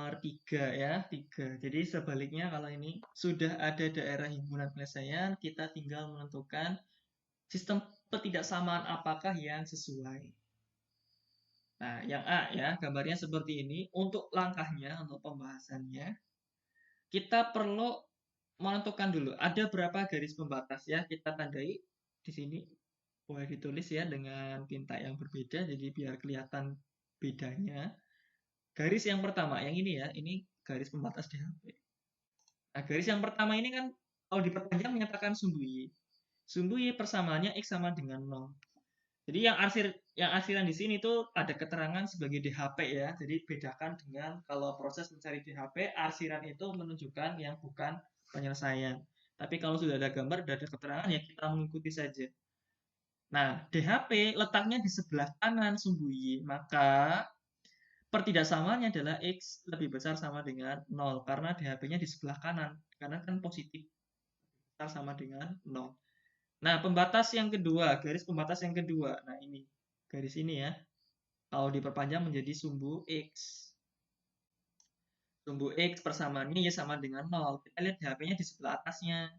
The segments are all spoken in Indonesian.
nomor 3 ya, 3. Jadi sebaliknya kalau ini sudah ada daerah himpunan penyelesaian, kita tinggal menentukan sistem ketidaksamaan apakah yang sesuai. Nah, yang A ya, gambarnya seperti ini. Untuk langkahnya, untuk pembahasannya, kita perlu menentukan dulu ada berapa garis pembatas ya. Kita tandai di sini, boleh ditulis ya dengan tinta yang berbeda, jadi biar kelihatan bedanya. Garis yang pertama, yang ini ya, ini garis pembatas DHP. Nah, garis yang pertama ini kan kalau diperpanjang menyatakan sumbu Y. Sumbu Y persamaannya X sama dengan 0. Jadi yang arsiran di sini tuh ada keterangan sebagai DHP ya. Jadi bedakan dengan kalau proses mencari DHP, arsiran itu menunjukkan yang bukan penyelesaian. Tapi kalau sudah ada gambar, sudah ada keterangan ya kita mengikuti saja. Nah, DHP letaknya di sebelah kanan sumbu Y, maka pertidaksamaannya adalah X lebih besar sama dengan 0 karena DHP-nya di sebelah kanan. Karena kan positif besar sama dengan 0. Nah, pembatas yang kedua, garis pembatas yang kedua. Nah, ini garis ini ya. Kalau diperpanjang menjadi sumbu X. Sumbu X persamaannya ya sama dengan 0. Kita lihat DHP-nya di sebelah atasnya.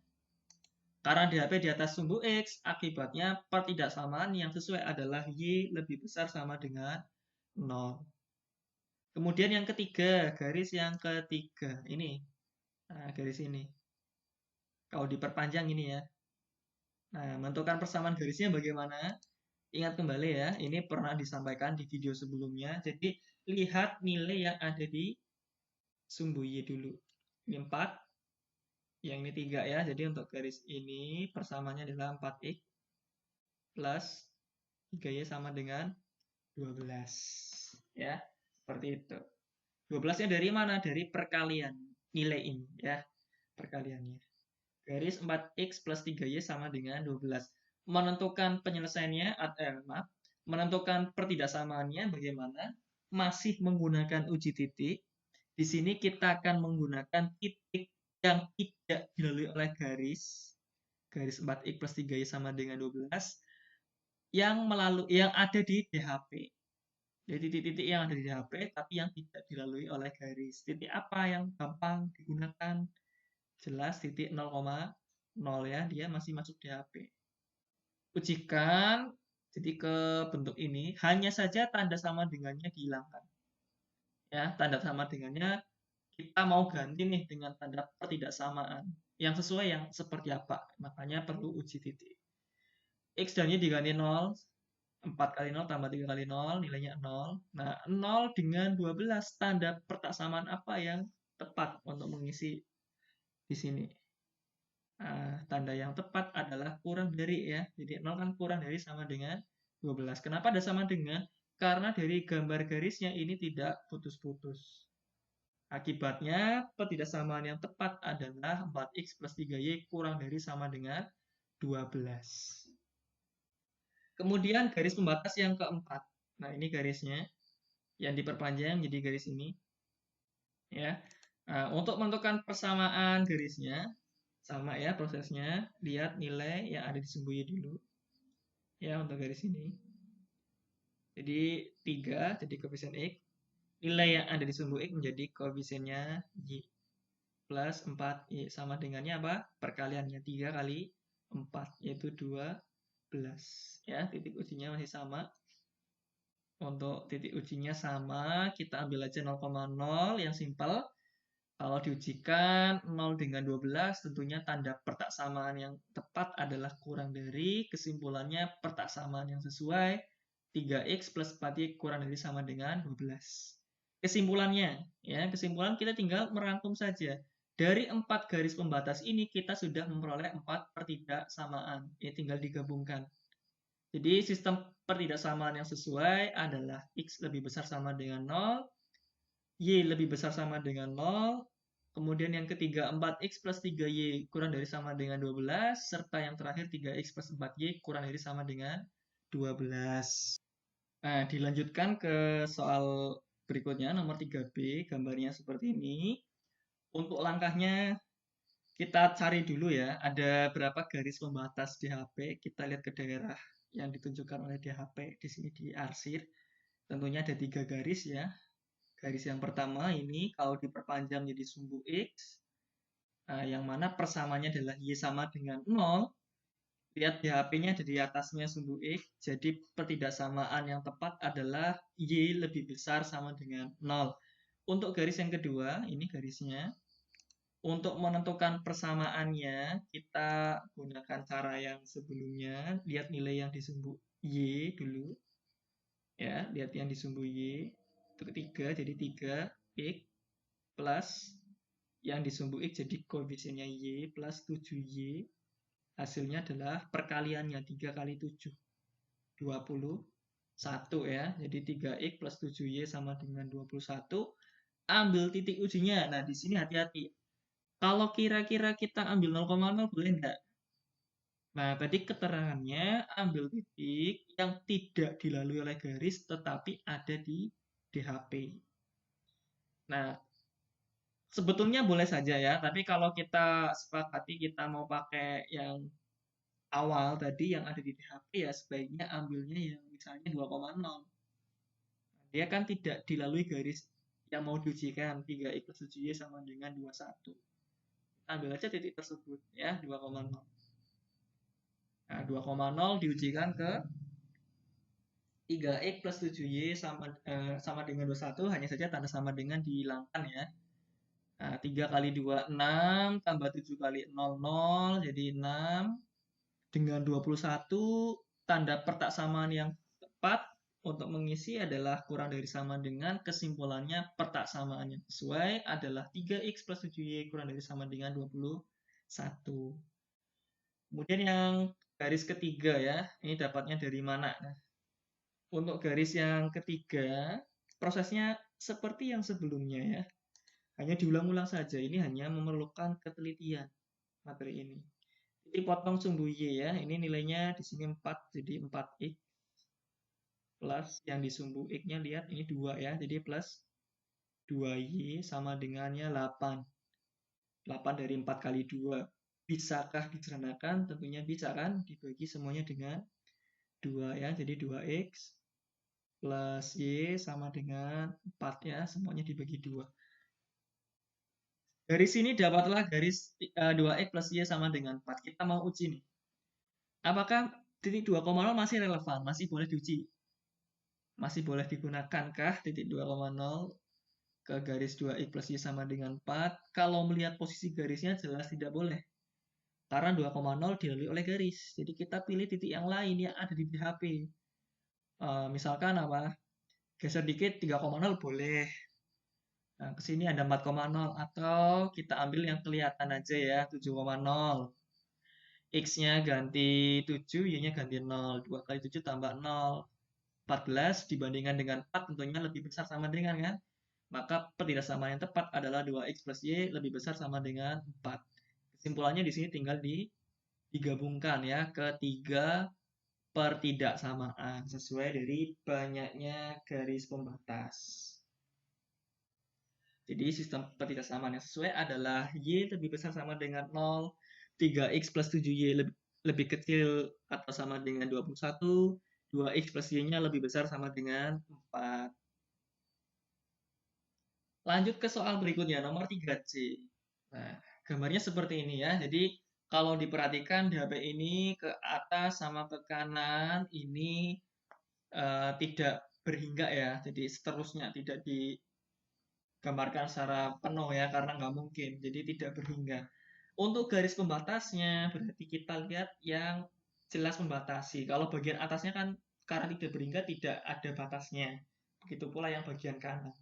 Karena DHP di atas sumbu X, akibatnya pertidaksamaan yang sesuai adalah Y lebih besar sama dengan 0. Kemudian yang ketiga, garis yang ketiga. Ini. Nah, garis ini. Kalau diperpanjang ini ya. Nah, menentukan persamaan garisnya bagaimana? Ingat kembali ya, ini pernah disampaikan di video sebelumnya. Jadi, lihat nilai yang ada di sumbu Y dulu. Ini 4, yang ini 3 ya. Jadi, untuk garis ini persamaannya adalah 4X plus 3Y sama dengan 12. Ya, seperti itu. 12-nya dari mana? Dari perkalian nilai ini ya, perkaliannya. Garis 4X plus 3Y sama dengan 12. Menentukan penyelesaiannya, menentukan pertidaksamaannya bagaimana? Masih menggunakan uji titik. Di sini kita akan menggunakan titik yang tidak dilalui oleh garis 4X plus 3Y sama dengan 12 yang ada di DHP. Jadi titik-titik yang ada di DHP tapi yang tidak dilalui oleh garis. Titik apa yang gampang digunakan? Jelas titik 0,0 ya, dia masih masuk DHP. Ujikan jadi ke bentuk ini, hanya saja tanda sama dengannya dihilangkan. Ya, tanda sama dengannya kita mau ganti nih dengan tanda pertidaksamaan. Yang sesuai yang seperti apa? Makanya perlu uji titik. X dan Y diganti 0, 4 kali 0 tambah 3 kali 0, nilainya 0. Nah, 0 dengan 12, tanda pertaksamaan apa yang tepat untuk mengisi di sini? Nah, tanda yang tepat adalah kurang dari ya. Jadi 0 kan kurang dari sama dengan 12. Kenapa ada sama dengan? Karena dari gambar garisnya ini tidak putus-putus. Akibatnya, pertidaksamaan yang tepat adalah 4X plus 3Y kurang dari sama dengan 12. Kemudian garis pembatas yang keempat. Nah, ini garisnya yang diperpanjang jadi garis ini. Ya. Nah, untuk menentukan persamaan garisnya, sama ya prosesnya. Lihat nilai yang ada di sumbu Y dulu. Ya, untuk garis ini. Jadi 3, jadi koefisien X. Nilai yang ada di sumbu X menjadi koefisiennya Y. Plus 4Y sama dengannya apa? Perkaliannya 3 kali 4, yaitu 12. Ya, titik ujinya masih sama. Untuk titik ujinya sama, kita ambil aja 0,0 yang simpel. Kalau diujikan 0 dengan 12, tentunya tanda pertaksamaan yang tepat adalah kurang dari, kesimpulannya pertaksamaan yang sesuai, 3X plus 4Y kurang dari sama dengan 12. Kesimpulannya, ya, kesimpulan kita tinggal merangkum saja. Dari 4 garis pembatas ini, kita sudah memperoleh 4 pertidaksamaan. Ya, tinggal digabungkan. Jadi, sistem pertidaksamaan yang sesuai adalah X lebih besar sama dengan 0, Y lebih besar sama dengan 0, kemudian yang ketiga 4X plus 3Y kurang dari sama dengan 12, serta yang terakhir 3X plus 4Y kurang dari sama dengan 12. Nah, dilanjutkan ke soal berikutnya, nomor 3B, gambarnya seperti ini. Untuk langkahnya, kita cari dulu ya, ada berapa garis pembatas DHP, kita lihat ke daerah yang ditunjukkan oleh DHP, di sini diarsir. Tentunya ada 3 garis ya. Garis yang pertama ini kalau diperpanjang jadi sumbu X, yang mana persamanya adalah Y sama dengan 0. Lihat di HP-nya ada di atasnya sumbu X, jadi pertidaksamaan yang tepat adalah Y lebih besar sama dengan 0. Untuk garis yang kedua, ini garisnya. Untuk menentukan persamaannya, kita gunakan cara yang sebelumnya. Lihat nilai yang di sumbu Y dulu. Ya, lihat yang di sumbu Y. Itu 3, jadi 3X plus yang di sumbu X jadi koefisiennya Y plus 7Y. Hasilnya adalah perkaliannya 3 kali 7. 21 ya. Jadi 3X plus 7Y sama dengan 21. Ambil titik ujinya. Nah, di sini hati-hati. Kalau kira-kira kita ambil 0,0 boleh enggak? Nah, tadi keterangannya ambil titik yang tidak dilalui oleh garis tetapi ada di DHP. Nah, sebetulnya boleh saja ya, tapi kalau kita sepakati kita mau pakai yang awal tadi yang ada di DHP ya sebaiknya ambilnya yang misalnya 2,0. Dia kan tidak dilalui garis yang mau diujikan 3x plus 7y sama dengan 21. Ambil aja titik tersebut ya 2,0. Nah, 2,0 diujikan ke 3x plus 7y sama dengan 21, hanya saja tanda sama dengan dihilangkan ya. Nah, 3 kali 2, 6, tambah 7 kali 0, 0, jadi 6. Dengan 21, tanda pertaksamaan yang tepat untuk mengisi adalah kurang dari sama dengan, kesimpulannya pertaksamaan yang sesuai adalah 3x plus 7y kurang dari sama dengan 21. Kemudian yang garis ketiga ya, ini dapatnya dari mana? Nah, untuk garis yang ketiga, prosesnya seperti yang sebelumnya ya. Hanya diulang-ulang saja, ini hanya memerlukan ketelitian materi ini. Jadi potong sumbu Y ya, ini nilainya di sini 4, jadi 4X. Plus yang di sumbu X-nya lihat, ini 2 ya, jadi plus 2Y sama dengannya 8. 8 dari 4 kali 2. Bisakah disederhanakan? Tentunya bisa kan, dibagi semuanya dengan 2 ya, jadi 2X plus Y sama dengan 4 ya, semuanya dibagi 2. Dari sini dapatlah garis 2X plus Y sama dengan 4. Kita mau uji nih. Apakah titik 2,0 masih relevan? Masih boleh diuji? Masih boleh digunakan-kah titik 2,0 ke garis 2X plus Y sama dengan 4? Kalau melihat posisi garisnya jelas tidak boleh. Karena 2,0 dilalui oleh garis. Jadi kita pilih titik yang lain yang ada di DHP. Misalkan apa? Geser dikit 3,0 boleh. Nah, ke sini ada 4,0 atau kita ambil yang kelihatan aja ya, 7,0. X-nya ganti 7, Y-nya ganti 0. 2 kali 7 tambah 0. 14 dibandingkan dengan 4 tentunya lebih besar sama dengan kan? Maka pertidaksamaan yang tepat adalah 2X plus Y lebih besar sama dengan 4. Kesimpulannya di sini tinggal digabungkan ya, ketiga pertidaksamaan sesuai dari banyaknya garis pembatas. Jadi sistem pertidaksamaan yang sesuai adalah Y lebih besar sama dengan 0, 3X plus 7Y lebih kecil atau sama dengan 21, 2X plus Y-nya lebih besar sama dengan 4. Lanjut ke soal berikutnya, nomor 3C. Nah, gambarnya seperti ini ya. Jadi, kalau diperhatikan DHP ini ke atas sama ke kanan, ini tidak berhingga ya. Jadi, seterusnya tidak digambarkan secara penuh ya, karena nggak mungkin. Jadi, tidak berhingga. Untuk garis pembatasnya, berarti kita lihat yang jelas membatasi. Kalau bagian atasnya kan karena tidak berhingga, tidak ada batasnya. Begitu pula yang bagian kanan.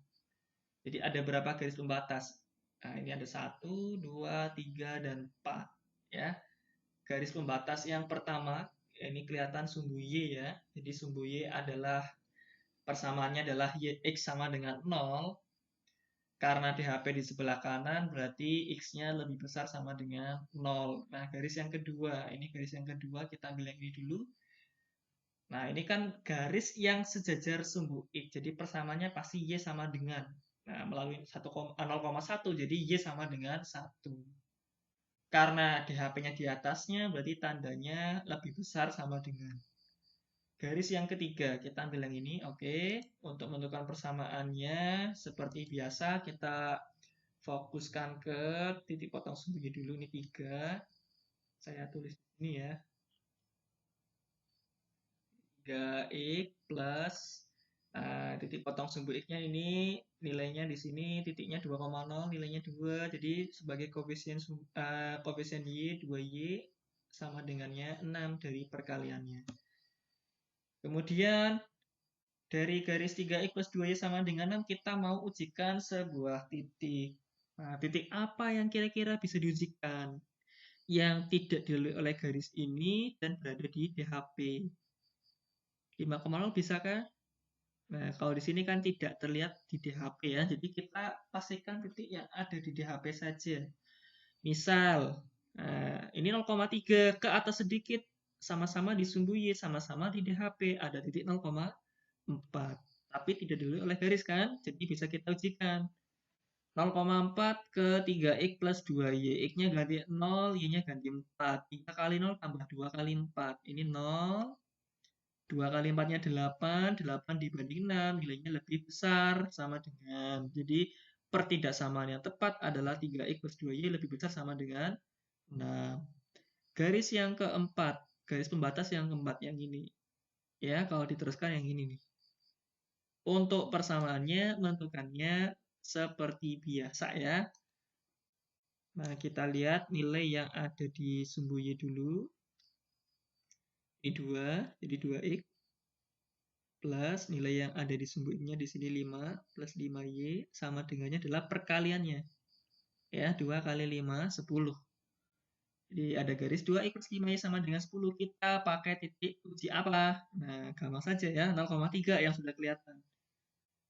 Jadi ada berapa garis pembatas? Nah, ini ada 1, 2, 3, dan 4. Ya. Garis pembatas yang pertama, ini kelihatan sumbu Y ya. Jadi sumbu Y adalah, persamaannya adalah X sama dengan 0. Karena DHP di sebelah kanan, berarti X-nya lebih besar sama dengan 0. Nah, garis yang kedua. Ini garis yang kedua, kita ambil yang ini dulu. Nah, ini kan garis yang sejajar sumbu X. Jadi persamaannya pasti Y sama dengan. Nah, melalui 0,1, jadi Y sama dengan 1. Karena DHP-nya di atasnya, berarti tandanya lebih besar sama dengan. Garis yang ketiga, kita ambil yang ini, oke. Untuk menentukan persamaannya, seperti biasa kita fokuskan ke titik potong sembunyi dulu, ini 3. Saya tulis ini ya. 3x plus titik potong sumbu x-nya ini nilainya di sini titiknya 2,0, nilainya 2. Jadi sebagai koefisien y 2y sama dengannya 6 dari perkaliannya. Kemudian dari garis 3x plus 2y sama dengan 6 kita mau ujikan sebuah titik. Nah, titik apa yang kira-kira bisa diujikan? Yang tidak dilalui oleh garis ini dan berada di DHP. 5,0 bisakah? Nah, kalau di sini kan tidak terlihat di DHP ya, jadi kita pastikan titik yang ada di DHP saja. Misal, ini 0,3 ke atas sedikit, sama-sama di sumbu Y, sama-sama di DHP, ada titik 0,4. Tapi tidak dilalui oleh garis kan, jadi bisa kita ujikan. 0,4 ke 3x plus 2y, x-nya ganti 0, y-nya ganti 4. 3 kali 0 tambah 2 kali 4, ini 0. 2 kali 4-nya 8, 8 dibanding 6, nilainya lebih besar sama dengan. Jadi pertidaksamaan yang tepat adalah 3x plus 2y lebih besar sama dengan 6. Garis yang keempat, garis pembatas yang keempat yang ini. Ya, kalau diteruskan yang ini nih. Untuk persamaannya, menentukannya seperti biasa ya. Nah, kita lihat nilai yang ada di sumbu Y dulu. Ini 2, jadi 2x. Plus nilai yang ada di sumbu X-nya di sini 5 plus 5y sama dengannya adalah perkaliannya. Ya, 2 kali 5, 10. Jadi ada garis 2x plus 5y sama dengan 10. Kita pakai titik uji apa? Nah, gampang saja ya, 0,3 yang sudah kelihatan.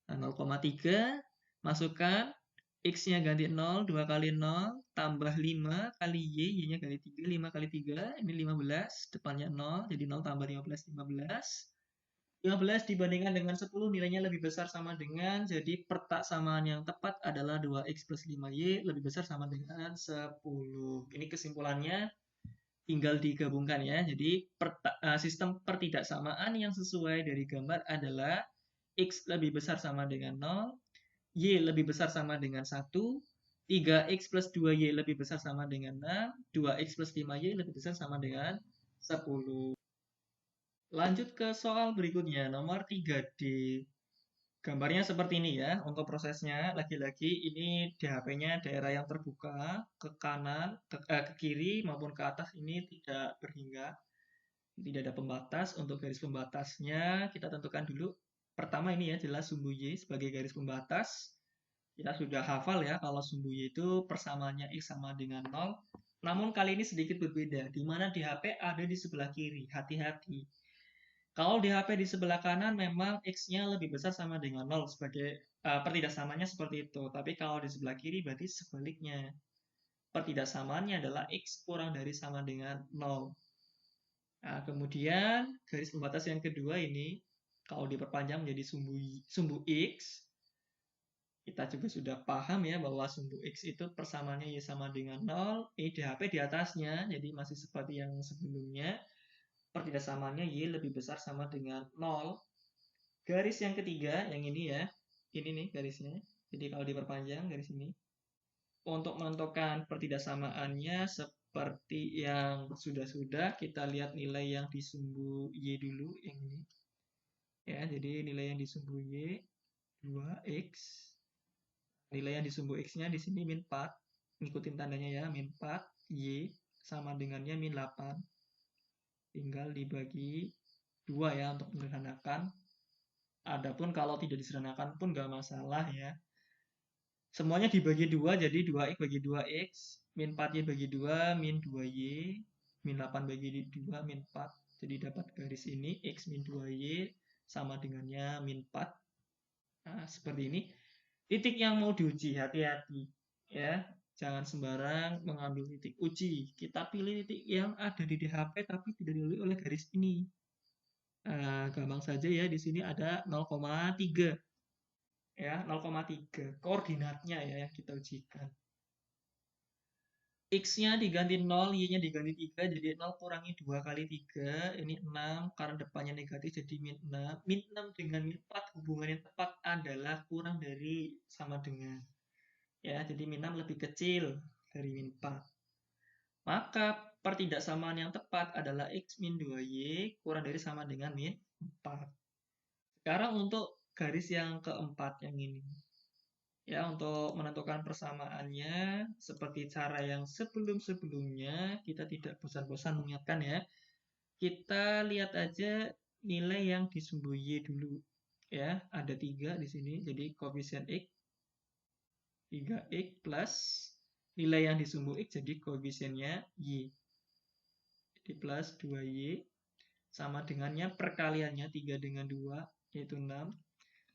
Nah, 0,3 masukkan x-nya ganti 0, 2 kali 0, tambah 5 kali y, y-nya ganti 3, 5 kali 3, ini 15, depannya 0, jadi 0 tambah 15, 15. 15 dibandingkan dengan 10 nilainya lebih besar sama dengan, jadi persamaan yang tepat adalah 2x plus 5y lebih besar sama dengan 10. Ini kesimpulannya tinggal digabungkan ya. Jadi sistem pertidaksamaan yang sesuai dari gambar adalah x lebih besar sama dengan 0, y lebih besar sama dengan 1, 3x plus 2y lebih besar sama dengan 6, 2x plus 5y lebih besar sama dengan 10. Lanjut ke soal berikutnya, nomor 3D. Gambarnya seperti ini ya, untuk prosesnya, lagi-lagi ini DHP-nya daerah yang terbuka, ke kanan, ke kiri maupun ke atas ini tidak berhingga, tidak ada pembatas. Untuk garis pembatasnya, kita tentukan dulu. Pertama ini ya, jelas sumbu Y sebagai garis pembatas. Kita sudah hafal ya, kalau sumbu Y itu persamaannya X sama dengan 0. Namun kali ini sedikit berbeda, di mana DHP ada di sebelah kiri, hati-hati. Kalau di HP di sebelah kanan memang X-nya lebih besar sama dengan 0 sebagai pertidaksamannya seperti itu. Tapi kalau di sebelah kiri berarti sebaliknya. Pertidaksamaannya adalah X kurang dari sama dengan 0. Nah, kemudian garis pembatas yang kedua ini, kalau diperpanjang menjadi sumbu X, kita juga sudah paham ya bahwa sumbu X itu persamaannya Y sama dengan 0, DHP di atasnya, jadi masih seperti yang sebelumnya. Pertidaksamaannya Y lebih besar sama dengan 0. Garis yang ketiga, yang ini ya. Ini nih garisnya. Jadi kalau diperpanjang garis ini. Untuk menentukan pertidaksamaannya seperti yang sudah-sudah, kita lihat nilai yang di sumbu Y dulu, yang ini. Ya, jadi nilai yang di sumbu Y 2x. Nilai yang di sumbu X-nya di sini min 4. Ngikutin tandanya ya, min 4. Y sama dengannya min 8. Tinggal dibagi 2 ya untuk menyederhanakan. Adapun kalau tidak disederhanakan pun nggak masalah ya. Semuanya dibagi 2, jadi 2x bagi 2x, min 4y bagi 2, min 2y, min 8 bagi 2, min 4. Jadi dapat garis ini, x min 2y sama dengannya min 4. Nah, seperti ini. Titik yang mau diuji, hati-hati. Ya, jangan sembarang mengambil titik uji. Kita pilih titik yang ada di DHP tapi tidak dilalui oleh garis ini. Nah, gampang saja ya, di sini ada 0,3. Ya, 0,3 koordinatnya ya yang kita ujikan. X-nya diganti 0, Y-nya diganti 3, jadi 0 kurangi 2 kali 3, ini 6, karena depannya negatif jadi min 6. Min 6 dengan min 4 hubungan yang tepat adalah kurang dari sama dengan. Ya, jadi min 6 lebih kecil dari min 4. Maka pertidaksamaan yang tepat adalah X min 2Y kurang dari sama dengan min 4. Sekarang untuk garis yang keempat yang ini. Ya, untuk menentukan persamaannya, seperti cara yang sebelum-sebelumnya, kita tidak bosan-bosan mengingatkan ya. Kita lihat aja nilai yang disumbu Y dulu. Ya, ada 3 di sini, jadi koefisien X, 3X plus nilai yang disumbu X, jadi koefisiennya Y. Jadi plus 2Y, sama dengannya perkaliannya 3 dengan 2, yaitu 6.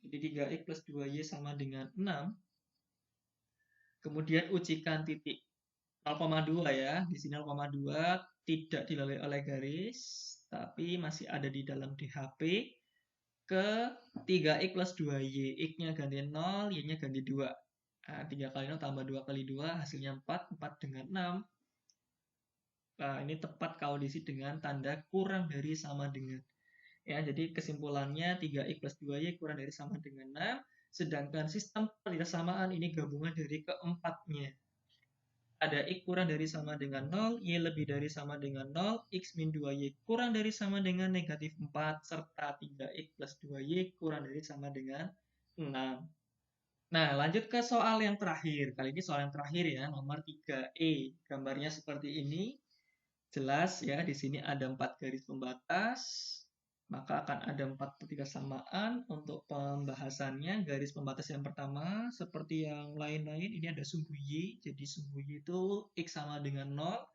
Jadi 3X plus 2Y sama dengan 6. Kemudian ujikan titik 0,2 ya. Di sini 0,2 tidak dilalui oleh garis, tapi masih ada di dalam DHP ke 3X plus 2Y. X-nya ganti 0, Y-nya ganti 2. Nah, 3 kali 0 tambah 2 kali 2, hasilnya 4. 4 dengan 6. Nah, ini tepat koalisi dengan tanda kurang dari sama dengan. Ya, jadi kesimpulannya 3X plus 2Y kurang dari sama dengan 6. Sedangkan sistem persamaan ini gabungan dari keempatnya. Ada X kurang dari sama dengan 0, Y lebih dari sama dengan 0, X min 2Y kurang dari sama dengan negatif 4, serta 3X plus 2Y kurang dari sama dengan 6. Nah, lanjut ke soal yang terakhir. Kali ini soal yang terakhir ya, nomor 3E. Gambarnya seperti ini. Jelas ya, di sini ada 4 garis pembatas, maka akan ada 4 ketidaksamaan. Untuk pembahasannya, garis pembatas yang pertama, seperti yang lain-lain, ini ada sumbu Y, jadi sumbu Y itu X sama dengan 0,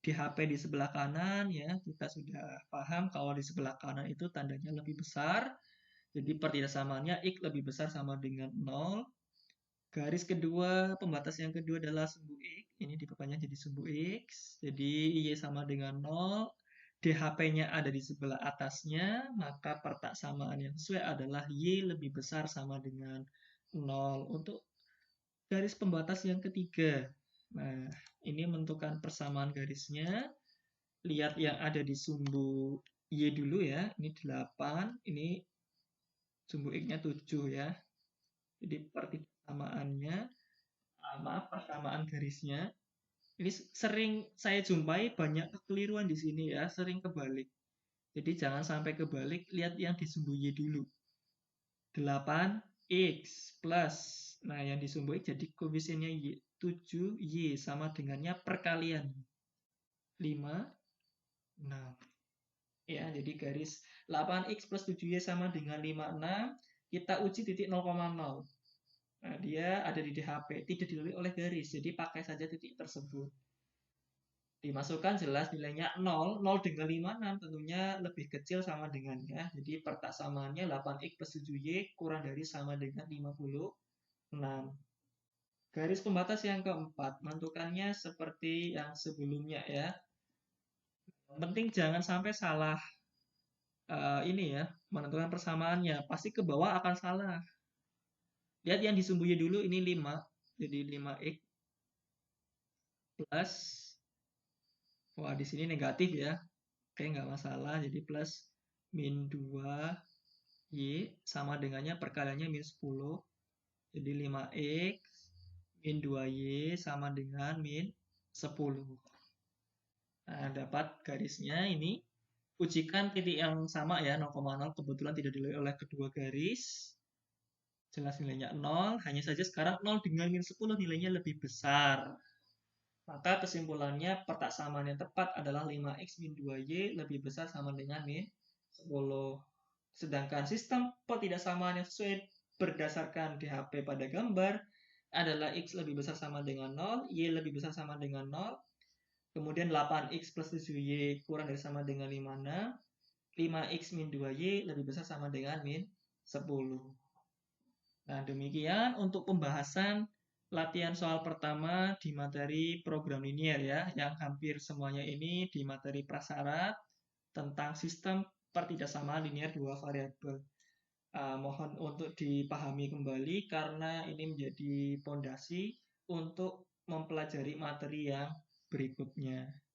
di HP di sebelah kanan, ya kita sudah paham kalau di sebelah kanan itu tandanya lebih besar, jadi pertidaksamaannya X lebih besar sama dengan 0. Garis kedua, pembatas yang kedua adalah sumbu X. Ini diperpanjang jadi sumbu X. Jadi Y sama dengan 0. DHP-nya ada di sebelah atasnya. Maka pertaksamaan yang sesuai adalah Y lebih besar sama dengan 0. Untuk garis pembatas yang ketiga. Nah, ini menentukan persamaan garisnya. Lihat yang ada di sumbu Y dulu ya. Ini 8. Ini sumbu X-nya 7 ya. Jadi persamaan garisnya ini sering saya jumpai banyak kekeliruan di sini ya, sering kebalik. Jadi jangan sampai kebalik, lihat yang disumbu Y dulu. 8X plus, nah yang disumbu X jadi koefisiennya Y, 7Y sama dengannya perkalian 5, 6. Ya, jadi garis 8X plus 7Y sama dengan 5, 6. Kita uji titik 0,0. Nah, dia ada di DHP, tidak dilalui oleh garis, jadi pakai saja titik tersebut. Dimasukkan jelas nilainya 0, 0 dengan 56 tentunya lebih kecil sama dengannya. Jadi pertaksamaannya 8X plus 7Y kurang dari sama dengan 56. Garis pembatas yang keempat, menentukannya seperti yang sebelumnya ya. Yang penting jangan sampai salah ini ya, menentukan persamaannya. Pasti ke bawah akan salah. Lihat yang disembunyi dulu, ini 5. Jadi 5X plus, wah di sini negatif ya. Oke, nggak masalah. Jadi plus min 2Y sama dengannya perkaliannya min 10. Jadi 5X min 2Y sama dengan min 10. Nah, dapat garisnya ini. Ujikan titik yang sama ya, 0,0 kebetulan tidak dilalui oleh kedua garis. Jelas nilainya 0, hanya saja sekarang 0 dengan min 10 nilainya lebih besar. Maka kesimpulannya pertaksamaan yang tepat adalah 5X min 2Y lebih besar sama dengan min 10. Sedangkan sistem pertidaksamaan yang sesuai berdasarkan DHP pada gambar adalah X lebih besar sama dengan 0, Y lebih besar sama dengan 0, kemudian 8X plus 7Y kurang dari sama dengan 56, 5X min 2Y lebih besar sama dengan min 10. Nah, demikian untuk pembahasan latihan soal pertama di materi program linier ya, yang hampir semuanya ini di materi prasyarat tentang sistem pertidaksamaan linier dua variabel. Mohon untuk dipahami kembali karena ini menjadi pondasi untuk mempelajari materi yang berikutnya.